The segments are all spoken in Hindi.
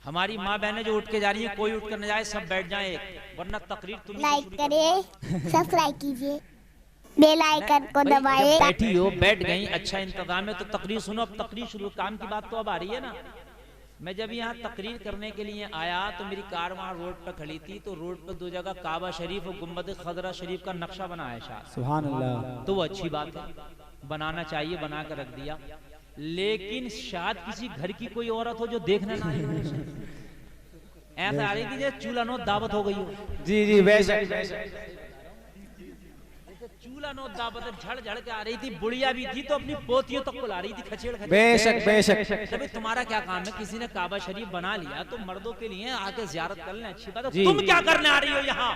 हमारी माँ बहनें जो उठ के जा रही है, कोई उठ कर न जाए, सब बैठ जाए, वरना तकरीर तुम लाइक करिए, सब्सक्राइब कीजिए, बेल आइकन को दबाइए। बैठी हो, बैठ गई, अच्छा इंतजाम है तो तकरीर सुनो। अब तकरीर शुरू, काम की बात तो अब आ रही है ना। मैं जब यहाँ तकरीर करने के लिए आया तो मेरी कार वहाँ रोड पर खड़ी थी, तो रोड पर दो जगह काबा शरीफ और गुम्बद खजरा शरीफ का नक्शा बना है शायद। सुभान अल्लाह। तो वो अच्छी बात है, बनाना चाहिए, बना कर रख दिया। लेकिन शायद किसी घर की कोई औरत हो जो देखने ना आई, ऐसा आ रही कि जैसे चूल्हा नो दावत हो गई हो। जी जी बेशक। चूल्हा नो दावत झड़ झड़ के आ रही थी, बुढ़िया भी थी तो अपनी पोतियों तक को ला रही थी, खचेड़ खचेड़। बेशक बेशक। तभी तुम्हारा क्या काम है, किसी ने काबा शरीफ बना लिया तो मर्दों के लिए आके जियारत कर लें, अच्छी बात है। तुम क्या करने आ रही हो यहाँ?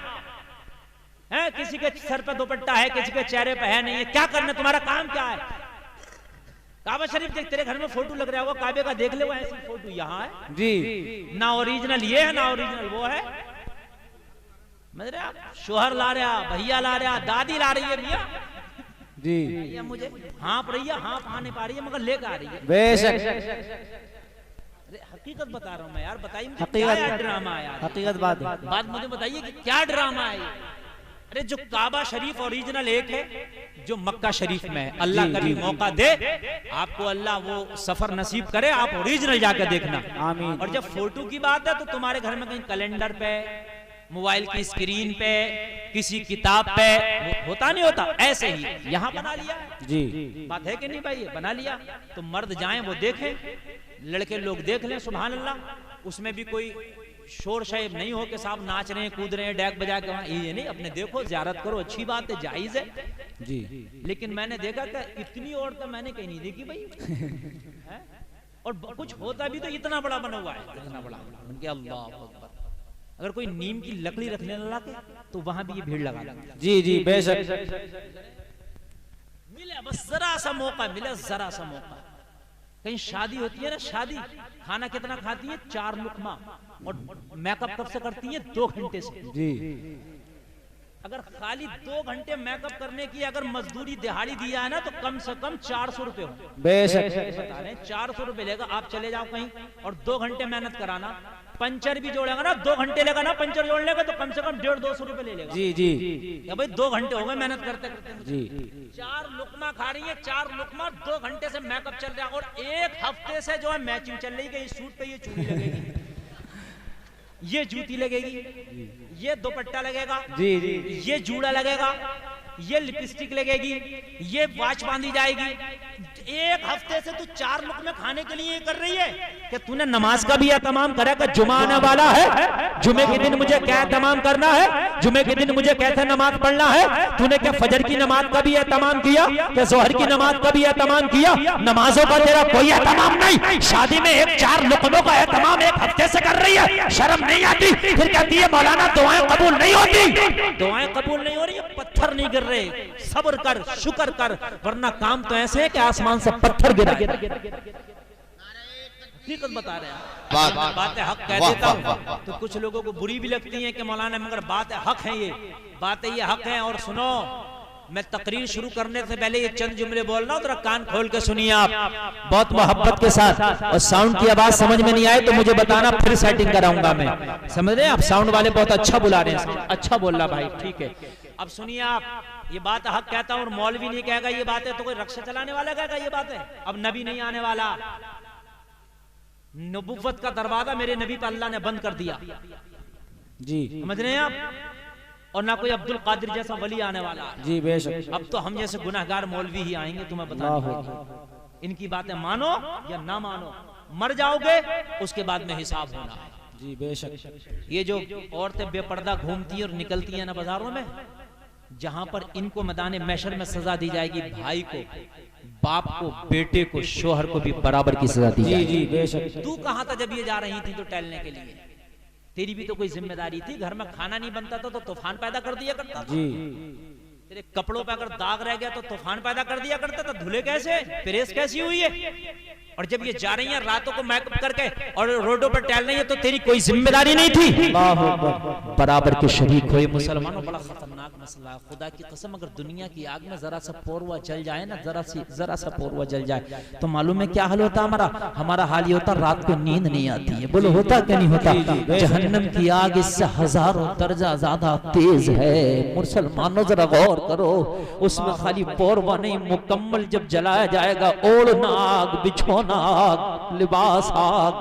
है किसी के सर पे दुपट्टा है, किसी के चेहरे पे है नहीं है, क्या करना, तुम्हारा काम क्या है? काबा शरीफ देख, तेरे घर में फोटो लग रहा होगा काबे का, देख ले वो ऐसी फोटो यहाँ है जी। ना ओरिजिनल ये है ना ओरिजिनल वो है। मेरे शोहर ला रहा, भैया ला रहा, दादी ला रही है, भैया जी भैया मुझे हाँप रही है, हाँप आ नहीं पा रही है मगर लेकर आ रही है। बेशक। अरे हकीकत बता रहा हूँ मैं यार, बताइए मुझे हकीकत क्या ड्रामा है यार? हकीकत बात मुझे बताइए कि क्या ड्रामा है? अरे जो काबा शरीफ ओरिजिनल एक है जो मक्का शरीफ में है, अल्लाह कभी मौका दे आपको, अल्लाह वो सफर नसीब करे, आप ओरिजिनल जाकर देखना। आमीन। और जब फोटो की बात है तो तुम्हारे घर में कहीं कैलेंडर पे, मोबाइल की स्क्रीन पे, किसी किताब पे होता नहीं होता, ऐसे ही यहाँ बना लिया जी। बात है कि नहीं भाई? बना लिया तो मर्द जाएं वो देखें, लड़के लोग देख लें, सुभान अल्लाह। उसमें भी कोई शोर शैब नहीं हो कि साहब नाच रहे हैं, कूद रहे हैं, डैक बजा के, वहां ये नहीं, अपने देखो, ज़ियारत करो, अच्छी बात है, जायज है जी। लेकिन मैंने देखा कि इतनी औरतें मैंने कहीं नहीं देखी भाई। और कुछ होता भी तो इतना बड़ा बना हुआ है, इतना बड़ा, अल्लाह अकबर। अगर कोई नीम की लकड़ी रखने लगा के तो वहां भी ये भीड़ लगा देगा। जी जी बेशक। मिले बस जरा सा मौका मिले, जरा सा मौका। कहीं शादी होती है ना, शादी खाना कितना खाती है? 4 लुकमा। और मेकअप कब से करती है? 2 घंटे से। जी। अगर खाली 2 घंटे मेकअप करने की अगर मजदूरी दिहाड़ी दिया है ना तो कम से कम 400 रुपए हो। बेशक। बता रहे 400 रुपए लेगा, आप चले जाओ कहीं और 2 घंटे मेहनत कराना, पंचर भी जोड़ेगा ना, 2 घंटे लेगा ना पंचर जोड़ने का, तो कम से कम 150-200 रुपए ले लेगा। जी जी। या भाई 2 घंटे हो गए मेहनत करते करते जी। 4 लुकमा खा रही है, 4 लुकमा, 2 घंटे से मेकअप चल रहा है, और 1 हफ्ते से जो है मैचिंग चल रही है, इस सूट पे ये चूड़ी लगेगी, ये जूती लगेगी, ये दुपट्टा लगेगा, जी जी। ये जूड़ा लगेगा, ये लिपस्टिक लगेगी, ये वॉच बांधी जाएगी। 1 हफ्ते से तू 4 लुकमे खाने के लिए कर रही है कि तूने नमाज का भी एहतमाम करा कि जुमा आने वाला है, जुमे के दिन मुझे क्या एहतमाम करना है, जुमे के दिन मुझे कैसे नमाज पढ़ना है? तूने क्या फजर की नमाज का भी एहतमाम किया? क्या जोहर की नमाज का भी एहतमाम किया? नमाजों का तेरा कोई एहतमाम नहीं, शादी में 4 लुकमों का एहतमाम 1 हफ्ते से कर रही है, शर्म नहीं आती? फिर कहती है मौलाना दुआएं कबूल नहीं होती। दुआएं कबूल नहीं हो रही, पत्थर नहीं गिर रहे, सब्र कर, शुक्र कर, वरना काम तो ऐसे है कि आसमान से पत्थर गिरा। हकीकत बता रहे हैं, बातें हक कह देता हूँ तो कुछ लोगों को बुरी भी लगती है कि मौलाना, मगर बातें हक हैं, ये बातें ये हक हैं। और सुनो, मैं तकरीर शुरू करने से पहले ये चंद जुमले बोल रहा हूँ, जरा कान खोल के सुनिए आप, बहुत मोहब्बत के साथ। और साउंड की आवाज समझ में नहीं आए तो मुझे बताना, फिर सेटिंग कराऊंगा मैं। समझ रहे हैं आप? साउंड वाले बहुत अच्छा बुला रहे हैं, अच्छा बोल रहा भाई, ठीक है। अब सुनिए आप, ये बात हक कहता हूँ, और मौलवी नहीं कहेगा ये बात है तो कोई रक्षा चलाने वाला कहेगा ये बात है। अब नबी नहीं आने वाला, नबुव्वत का दरवाजा मेरे नबी पर अल्लाह ने बंद कर दिया, जी। समझ रहे हैं आप? और ना कोई अब्दुल कादिर जैसा वली आने वाला जी बेशक। अब तो हम जैसे गुनाहगार मौलवी ही आएंगे तुम्हें बताने। इनकी बातें मानो या ना मानो, मर जाओगे उसके बाद में हिसाब होना है। जी बेशक। ये जो औरतें बेपर्दा घूमती हैं और निकलती हैं ना बाजारों में, जहां पर इनको मैदान महशर में सजा दी जाएगी, भाई को, बाप को, बेटे को, शोहर को भी बराबर की सजा दी जाएगी। जी बेशक। तू कहां था जब ये जा रही थी तो टहलने के लिए? तेरी भी तो कोई जिम्मेदारी थी, घर में खाना नहीं बनता था तो तूफान पैदा कर दिया करता था। जी। तेरे कपड़ों पे अगर दाग रह गया तो तूफान पैदा कर दिया करता था, धुले कैसे, प्रेस कैसी हुई है? और जब ये जा रही हैं रातों को मेकअप करके और रोडों पर टहल रही है तो तेरी कोई जिम्मेदारी नहीं थी? बराबर के शरीक हुए मुसलमानों, बड़ा खतरनाक मसला है। खुदा की कसम, अगर दुनिया की आग में जरा सा पोरवा जल जाए ना, जरा सा पोरवा जल जाए तो मालूम है क्या हाल होता हमारा हाल ये होता, रात को नींद नहीं आती है। बोलो होता क्या नहीं होता? जहन्नम की आग इससे हजारों दर्जा ज्यादा तेज है। मुसलमानों जरा गौर करो, उसमें खाली पोरवा नहीं, मुकम्मल जब जलाया जाएगा, ओढ़ना आग, बिछोना आग, लिबास आग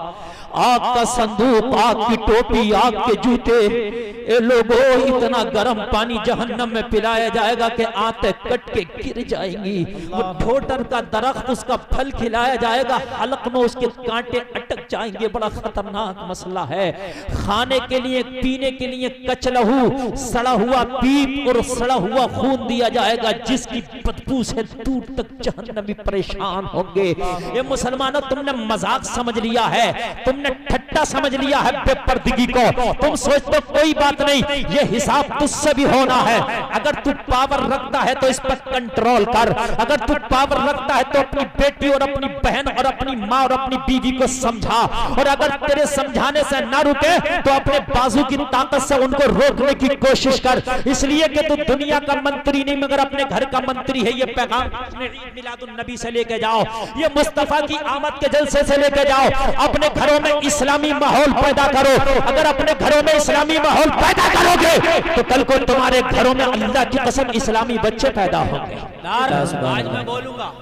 का संदूक, आग की टोपी, आग के जूते। ए लोगों, इतना गर्म पानी जहन्नम में पिलाया जाएगा कि आंतें कट के गिर जाएंगी। वो ठोटर का दरख्त, उसका फल खिलाया जाएगा, हलक में उसके कांटे अटक जाएंगे। बड़ा खतरनाक मसला है। खाने के लिए, पीने के लिए कचलहू, सड़ा हुआ पीप और सड़ा हुआ खून दिया जाएगा, जिसकी बदबू से दूर तक जहन्नमी परेशान होंगे। ये मुसलमानों, तुमने मजाक समझ लिया है, तुमने ठट्टा समझ लिया है बेपर्दगी को। तुम सोचते कोई बात नहीं, ये हिसाब तुझसे भी होना है। अगर तू पावर रखता है तो इस पर कंट्रोल कर। अगर तू पावर रखता है तो अपनी बेटी और अपनी बहन और अपनी माँ और अपनी बीवी को समझा, और अगर तेरे समझाने से ना रुके तो अपने बाजू की ताकत से उनको रोकने की कोशिश कर। इसलिए कि तू दुनिया का मंत्री नहीं मगर अपने घर का मंत्री है। ये पैगाम ईद मिलादुन नबी से लेके जाओ, ये मुस्तफा की आमद के जलसे से लेके जाओ। अपने घरों में इस्लामी माहौल पैदा करो। अगर अपने घरों में इस्लामी माहौल पैदा करोगे तो कल को तुम्हारे घरों में अल्लाह की कसम इस्लामी बच्चे पैदा होंगे। आज मैं बोलूंगा,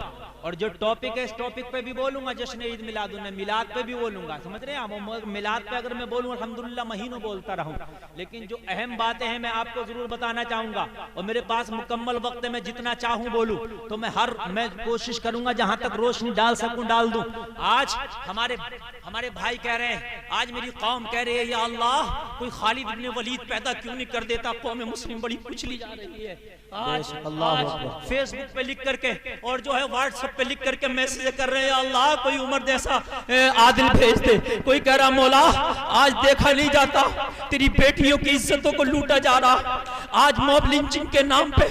और जो टॉपिक है इस टॉपिक पे भी बोलूंगा, जश्न ईद मिलादुन, मिलाद पे भी बोलूंगा, समझ रहे हैं? मिलाद पे अगर मैं बोलूं अल्हम्दुलिल्लाह महीनों बोलता रहूं, लेकिन जो अहम बातें हैं मैं आपको जरूर बताना चाहूंगा। और मेरे पास मुकम्मल वक्त है, मैं जितना चाहूं बोलूं, तो मैं कोशिश करूंगा जहां तक रोशनी डाल सकूं डाल दूं। आज हमारे भाई कह रहे हैं, आज मेरी कौम कह रही है, या अल्लाह कोई खालिद इब्न वलीद पैदा क्यों नहीं कर देता? कौम मुस्लिम बड़ी कुचली जा रही है। आज फेसबुक पे लिख करके और जो है व्हाट्सएप पे लिख करके मैसेज कर रहे हैं, अल्लाह कोई उमर जैसा आदिल भेज दे। कोई कह रहा, मौला आज देखा नहीं जाता, तेरी बेटियों की इज्जतों को लूटा जा रहा, आज मॉब लिंचिंग के नाम पे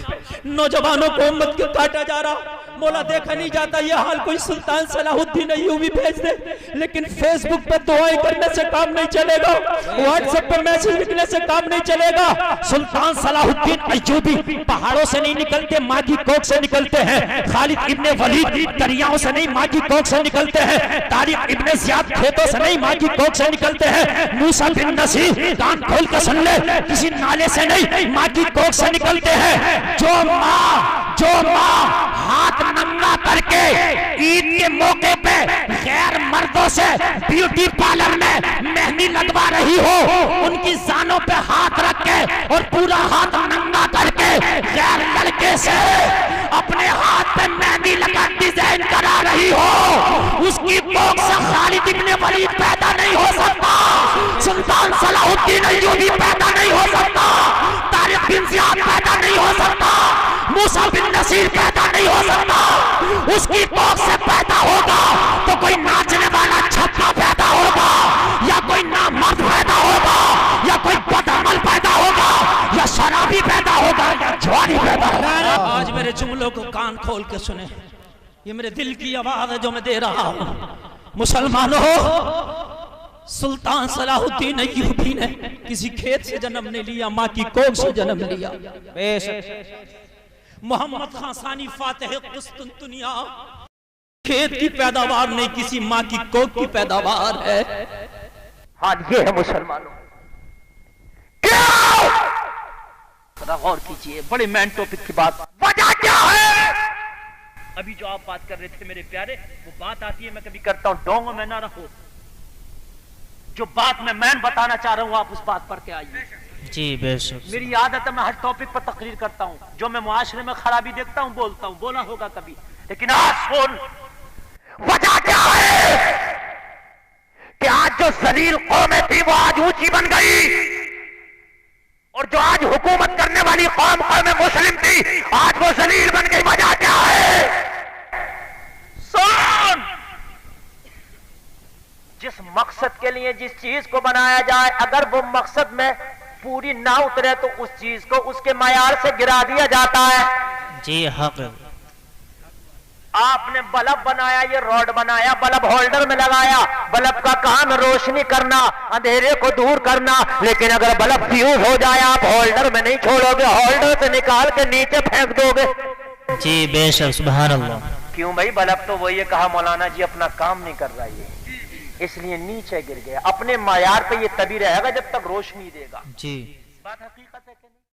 नौजवानों को उम्मत के काटा जा रहा, मौला देखा नहीं जाता। यह हाल कोई सुल्तान सलाहुद्दीन अय्यूबी भेज दे। लेकिन फेसबुक पे दुआएं करने से काम नहीं चलेगा, व्हाट्सएप पे मैसेज लिखने से काम नहीं चलेगा। सुल्तान सलाहुद्दीन अय्यूबी पहाड़ों से नहीं निकलते, माँ की कोख से निकलते हैं। खालिद इब्ने वलीद दरियाओं से नहीं, माँ की कोख से निकलते हैं। तारिक इब्ने ज़ियाद खेतों से नहीं, माँ की कोख से निकलते हैं। मूसा बिन नसीर, कान खोल कर सुन ले, किसी नाले से नहीं, माँ की कोख से निकलते हैं। जो माँ हाथ नंगा करके ईद के मौके पे गैर मर्दों से ब्यूटी पार्लर में मेहंदी लगवा रही हो, उनकी जानों पे हाथ रख के और पूरा हाथ नंगा करके गैर लड़के से अपने हाथ पे मेहंदी लगा डिजाइन करा रही हो, उसकी कोख से खालिद इब्ने वलीद पैदा नहीं हो सकता, सुल्तान सलाहुद्दीन अय्यूबी पैदा नहीं हो सकता, तारिक बिन ज़ियाद पैदा नहीं हो सकता, मूसा बिन नसीर पैदा नहीं हो सकता। उसकी कोख से पैदा होगा तो कोई नाचने वाला छक्का पैदा होगा, या कोई नामर्द पैदा होगा, या कोई बदअमल पैदा होगा, या शराबी पैदा होगा, या जुआरी पैदा होगा। आज मेरे जुमलों को कान खोल के सुने, ये मेरे दिल की आवाज है जो मैं दे रहा हूँ। मुसलमानों, सुल्तान सलाहुद्दीन अय्यूबी ने किसी खेत से जन्म नहीं लिया, माँ की कोख से जन्म लिया। मोहम्मद खान सानी फातेह कुस्तुनतुनिया खेत की पैदावार नहीं, किसी माँ की कोख की पैदावार है। हाँ, ये है मुसलमानों। क्या गौर कीजिए, बड़े मैन टॉपिक की बात। वजह क्या है? अभी जो आप बात कर रहे थे मेरे प्यारे, वो बात आती है, मैं कभी करता हूँ डोंगो में ना रहो। जो बात मैं मैन बताना चाह रहा हूँ, आप उस बात पर क्या आइए। जी बेशक। मेरी आदत है, मैं हर टॉपिक पर तकरीर करता हूँ, जो मैं मुआशरे में खराबी देखता हूँ बोलता हूँ, बोला होगा कभी, लेकिन आज सुन, वजह क्या है कि आज जो जलील कौमें थी वो आज ऊंची बन गई, और जो आज हुकूमत करने वाली कौम मुस्लिम थी, आज वो जलील बन गई। वजह क्या है? सुन, जिस मकसद के लिए जिस चीज को बनाया जाए, अगर वो मकसद में पूरी ना उतरे तो उस चीज को उसके मयार से गिरा दिया जाता है। जी हक। आपने बल्ब बनाया, ये रॉड बनाया, बल्ब होल्डर में लगाया, बल्ब का काम रोशनी करना, अंधेरे को दूर करना, लेकिन अगर बल्ब फ्यूज हो जाए आप होल्डर में नहीं छोड़ोगे, होल्डर से निकाल के नीचे फेंक दोगे। जी बेशक, सुभान अल्लाह। क्यों भाई, बल्ब तो वही कहा मौलाना जी अपना काम नहीं कर रहा है, इसलिए नीचे गिर गया। अपने मायार पे ये तभी रहेगा जब तक रोशनी देगा। जी बात हकीकत है कि नहीं?